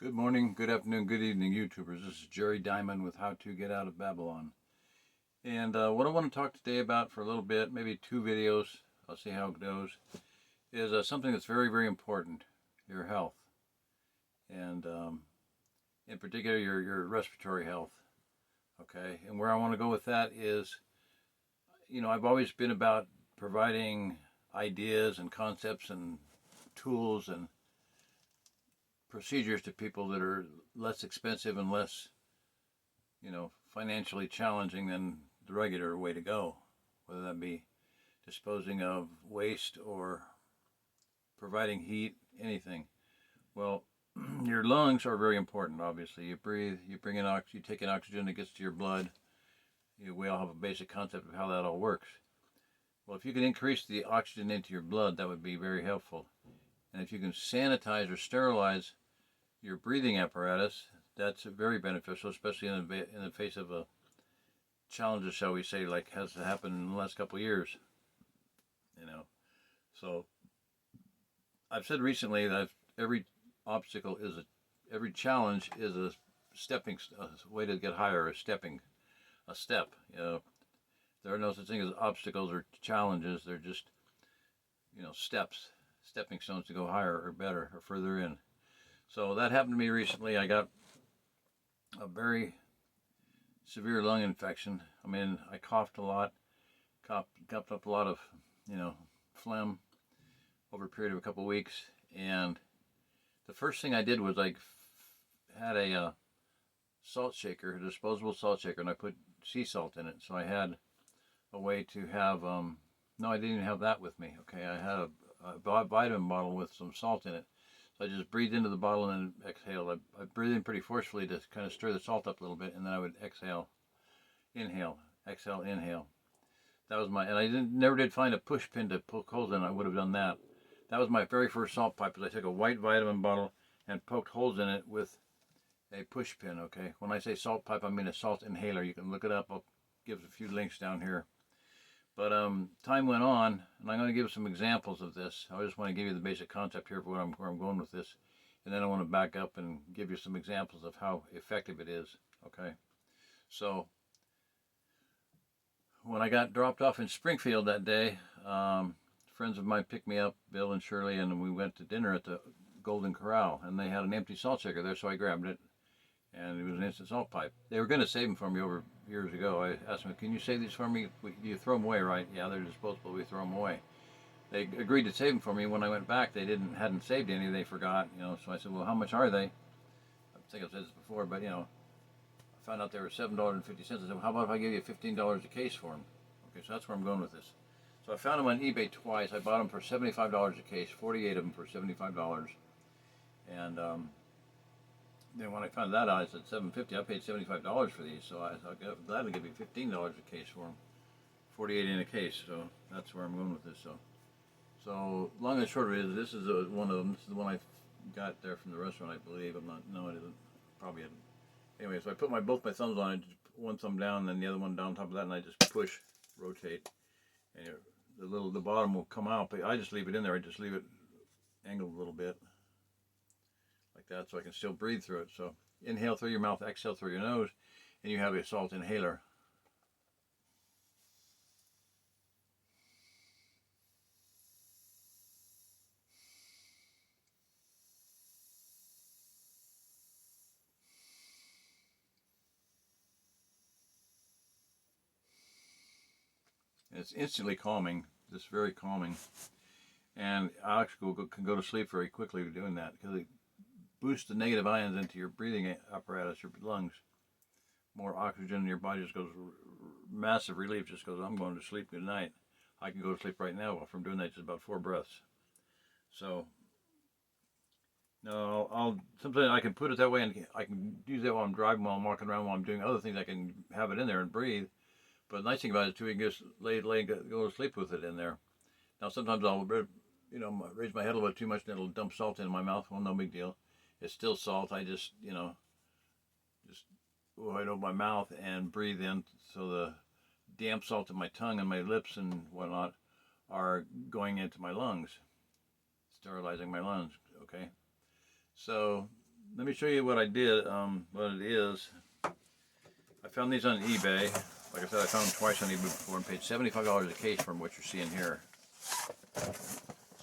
Good morning, good afternoon, good evening, YouTubers. This is Jerry Diamond with How to Get Out of Babylon. And what I want to talk today about for a little bit, maybe 2 videos, I'll see how it goes, is something that's very, very important, your health. And in particular, your respiratory health. Okay, and where I want to go with that is, I've always been about providing ideas and concepts and tools and procedures to people that are less expensive and less, financially challenging than the regular way to go, whether that be disposing of waste or providing heat, anything. Well, your lungs are very important. Obviously, you breathe, you bring in you take in oxygen that gets to your blood. We all have a basic concept of how that all works. Well, if you can increase the oxygen into your blood, that would be very helpful. And if you can sanitize or sterilize your breathing apparatus, that's very beneficial, especially in the face of a challenges, shall we say, like has happened in the last couple of years. So I've said recently that every obstacle every challenge is a way to get higher, a step. There are no such thing as obstacles or challenges. They're just, stepping stones to go higher or better or further in. So that happened to me recently. I got a very severe lung infection. I coughed a lot, coughed up a lot of, phlegm over a period of a couple of weeks. And the first thing I did was I had a salt shaker, a disposable salt shaker, and I put sea salt in it. So I had a way to have, no, I didn't even have that with me. Okay, I had a vitamin bottle with some salt in it. So I just breathed into the bottle and then exhaled. I breathed in pretty forcefully to kind of stir the salt up a little bit, and then I would exhale, inhale. That was and I never did find a push pin to poke holes in. I would have done that. That was my very first salt pipe. I took a white vitamin bottle and poked holes in it with a push pin. Okay, when I say salt pipe, I mean a salt inhaler. You can look it up. I'll give a few links down here. But time went on, and I'm going to give some examples of this. I just want to give you the basic concept here for where I'm going with this. And then I want to back up and give you some examples of how effective it is. Okay? So, when I got dropped off in Springfield that day, friends of mine picked me up, Bill and Shirley, and we went to dinner at the Golden Corral. And they had an empty salt shaker there, so I grabbed it. And it was an instant salt pipe. They were going to save them for me over years ago. I asked them, "Can you save these for me? You throw them away, right?" "Yeah, they're disposable. We throw them away." They agreed to save them for me. When I went back, they hadn't saved any. They forgot, So I said, "Well, how much are they?" I think I've said this before, but I found out they were $7.50. I said, "Well, how about if I give you $15 a case for them?" Okay, so that's where I'm going with this. So I found them on eBay twice. I bought them for $75 a case, 48 of them for $75, and then when I found that out, I said $7.50. I paid $75 for these, so I thought I'd gladly give you $15 a case for them, 48 in a case. So that's where I'm going with this. So long and short of it is, this is one of them. This is the one I got there from the restaurant, I believe. I'm not. No, it isn't. Probably isn't. Anyway, so I put both my thumbs on it, just one thumb down, and then the other one down on top of that, and I just push, rotate, and the bottom will come out. But I just leave it in there. I just leave it angled a little bit, like that, so I can still breathe through it. So inhale through your mouth, exhale through your nose, and you have a salt inhaler. And it's instantly calming, just very calming. And I actually can go to sleep very quickly doing that, because it boosts the negative ions into your breathing apparatus, your lungs. More oxygen in your body just goes, massive relief, just goes, I'm going to sleep, good night. I can go to sleep right now from doing that, just about 4 breaths. So, no, sometimes I can put it that way, and I can use that while I'm driving, while I'm walking around, while I'm doing other things. I can have it in there and breathe. But the nice thing about it too, you can just go to sleep with it in there. Now sometimes I'll, raise my head a little bit too much, and it'll dump salt in my mouth. Well, no big deal. It's still salt. I just, right over my mouth and breathe in, so the damp salt in my tongue and my lips and whatnot are going into my lungs, sterilizing my lungs. Okay, so let me show you what I did. What it is. I found these on eBay. Like I said, I found them twice on eBay before and paid $75 a case from what you're seeing here.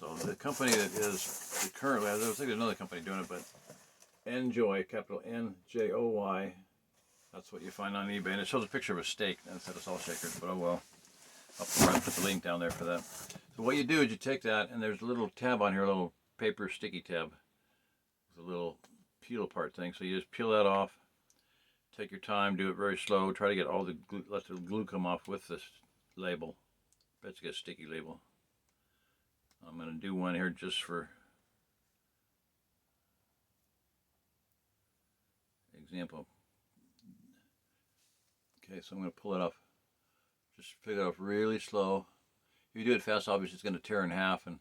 So the company that is currently, I think there's another company doing it, but Enjoy, capital N-J-O-Y. That's what you find on eBay, and it shows a picture of a steak instead of salt shakers, but oh well. I'll put the link down there for that. So what you do is you take that, and there's a little tab on here, a little paper sticky tab with a little peel apart thing. So you just peel that off. Take your time, do it very slow. Try to get all the glue, let the glue come off with this label. Bet you get a sticky label. I'm going to do one here just for example. Okay, so I'm going to pull it off. Just pick it off really slow. If you do it fast, obviously it's going to tear in half, and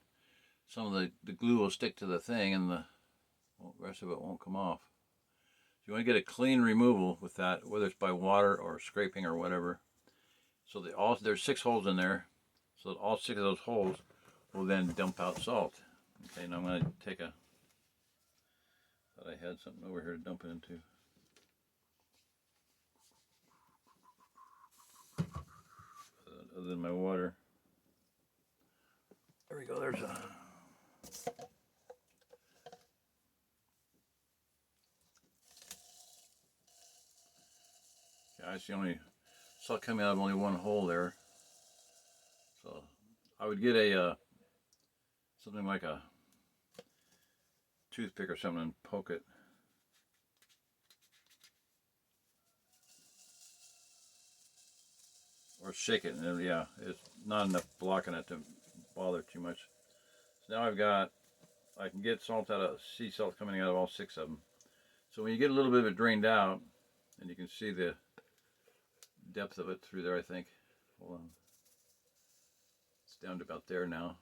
some of the glue will stick to the thing, and the rest of it won't come off. So you want to get a clean removal with that, whether it's by water or scraping or whatever. So there's 6 holes in there, so that all 6 of those holes will then dump out salt. Okay, now I'm going to take a, thought I had something over here to dump it into. Other than my water. There we go, there's a... Yeah, I see only salt coming out of only one hole there. So I would get a something like a toothpick or something and poke it. Or shake it, and yeah, it's not enough blocking it to bother too much. So now I can get salt out of, sea salt coming out of all 6 of them. So when you get a little bit of it drained out, and you can see the depth of it through there, I think. Hold on. It's down to about there now.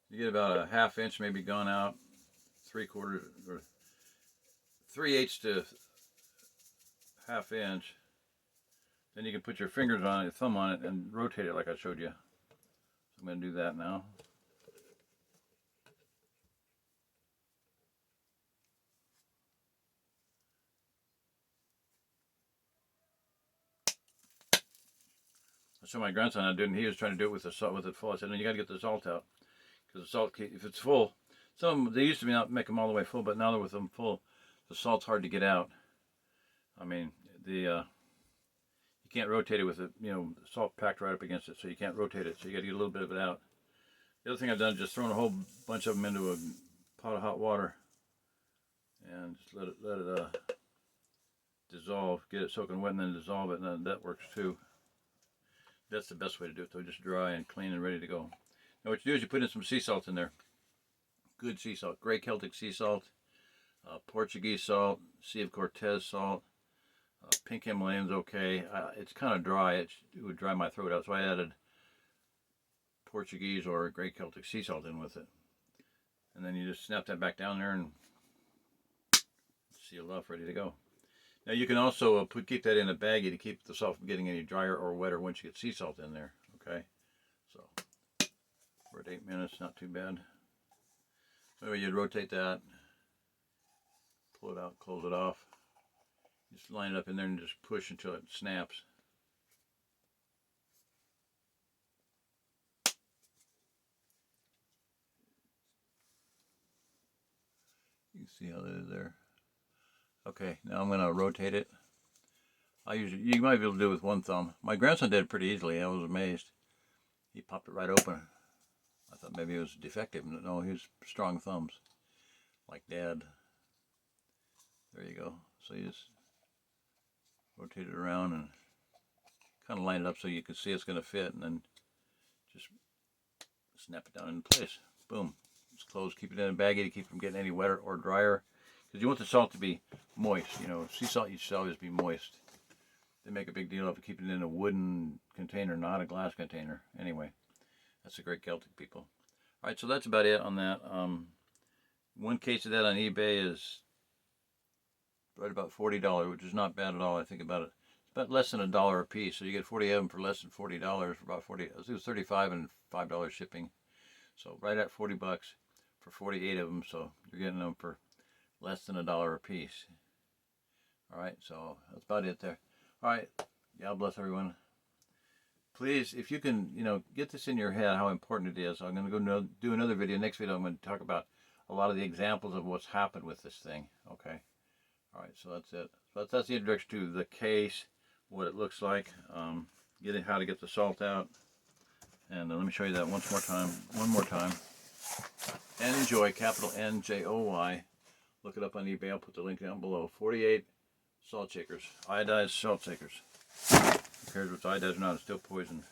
You get about a ½ inch maybe gone out, 3/4 or 3/8 to ½ inch. Then you can put your fingers on it, your thumb on it, and rotate it like I showed you. So I'm going to do that now. I saw my grandson out doing it. He was trying to do it with the salt, with it full. I said, "No, you got to get the salt out, because the salt, if it's full, they used to be not make them all the way full, but now they're with them full, the salt's hard to get out. I mean, you can't rotate it with it, salt packed right up against it, so you can't rotate it. So you got to get a little bit of it out. The other thing I've done is just thrown a whole bunch of them into a pot of hot water, and just let it dissolve, get it soaking wet, and then dissolve it, and then that works too. That's the best way to do it, though, just dry and clean and ready to go. Now what you do is you put in some sea salt in there. Good sea salt, gray Celtic sea salt, Portuguese salt, Sea of Cortez salt, pink Himalayan's okay. It's kind of dry, it would dry my throat out, so I added Portuguese or gray Celtic sea salt in with it. And then you just snap that back down there and seal it off, ready to go. Now you can also keep that in a baggie to keep the salt from getting any drier or wetter once you get sea salt in there. Okay, so we're at 8 minutes, not too bad. So anyway, you'd rotate that, pull it out, close it off. Just line it up in there and just push until it snaps. You can see how that is there. Okay, now I'm going to rotate it. You might be able to do it with one thumb. My grandson did it pretty easily. I was amazed. He popped it right open. I thought maybe it was defective. No, he was strong thumbs, like Dad. There you go. So you just rotate it around and kind of line it up so you can see it's going to fit, and then just snap it down into place. Boom. It's closed. Keep it in a baggie to keep from getting any wetter or drier. Because you want the salt to be moist. Sea salt should always be moist. They make a big deal of keeping it in a wooden container, not a glass container. Anyway, that's the great Celtic people. All right, so that's about it on that. One case of that on eBay is right about $40, which is not bad at all. I think about it. It's about less than $1 a piece. So you get 40 of them for less than $40 for about 40. It was $35 and $5 shipping. So right at $40. for 48 of them, so you're getting them for less than $1 a piece. All right, so that's about it there. All right, God bless everyone. Please, if you can, get this in your head how important it is. I'm going to go do another video. Next video, I'm going to talk about a lot of the examples of what's happened with this thing. Okay. All right, so that's it. So that's the introduction to the case, what it looks like, how to get the salt out. And let me show you that one more time. Enjoy, capital N-J-O-Y. Look it up on eBay. I'll put the link down below. 48 salt shakers, iodized salt shakers. Who cares if it's iodized or not, it's still poison.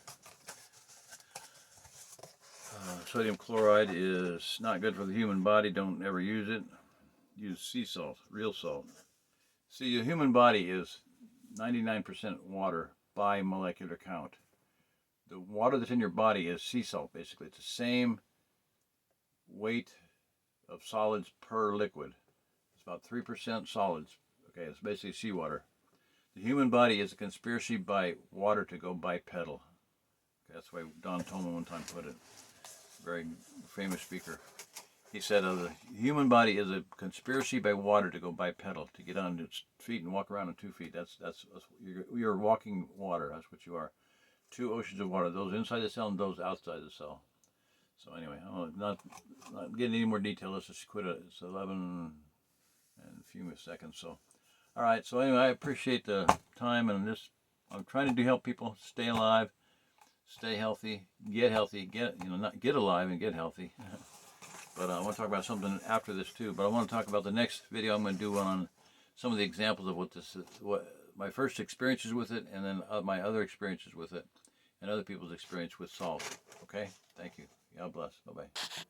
Sodium chloride is not good for the human body. Don't ever use it. Use sea salt, real salt. See, the human body is 99% water by molecular count. The water that's in your body is sea salt, basically. It's the same weight of solids per liquid. It's about 3% solids. Okay, it's basically seawater. The human body is a conspiracy by water to go bipedal. Okay, that's the way Don Tolman one time put it. Very famous speaker. He said, the human body is a conspiracy by water to go bipedal, to get on its feet and walk around on 2 feet. That's you're walking water. That's what you are. 2 oceans of water, those inside the cell and those outside the cell. So anyway, I'm not getting any more detail. Let's just quit it. It's 11 and a few seconds. So, all right. So anyway, I appreciate the time, and I'm trying to help people stay alive, stay healthy, get healthy, not get alive and get healthy. But I want to talk about something after this too. But I want to talk about the next video. I'm going to do one on some of the examples of what my first experiences with it, and then my other experiences with it, and other people's experience with salt. Okay? Thank you. God bless. Bye-bye.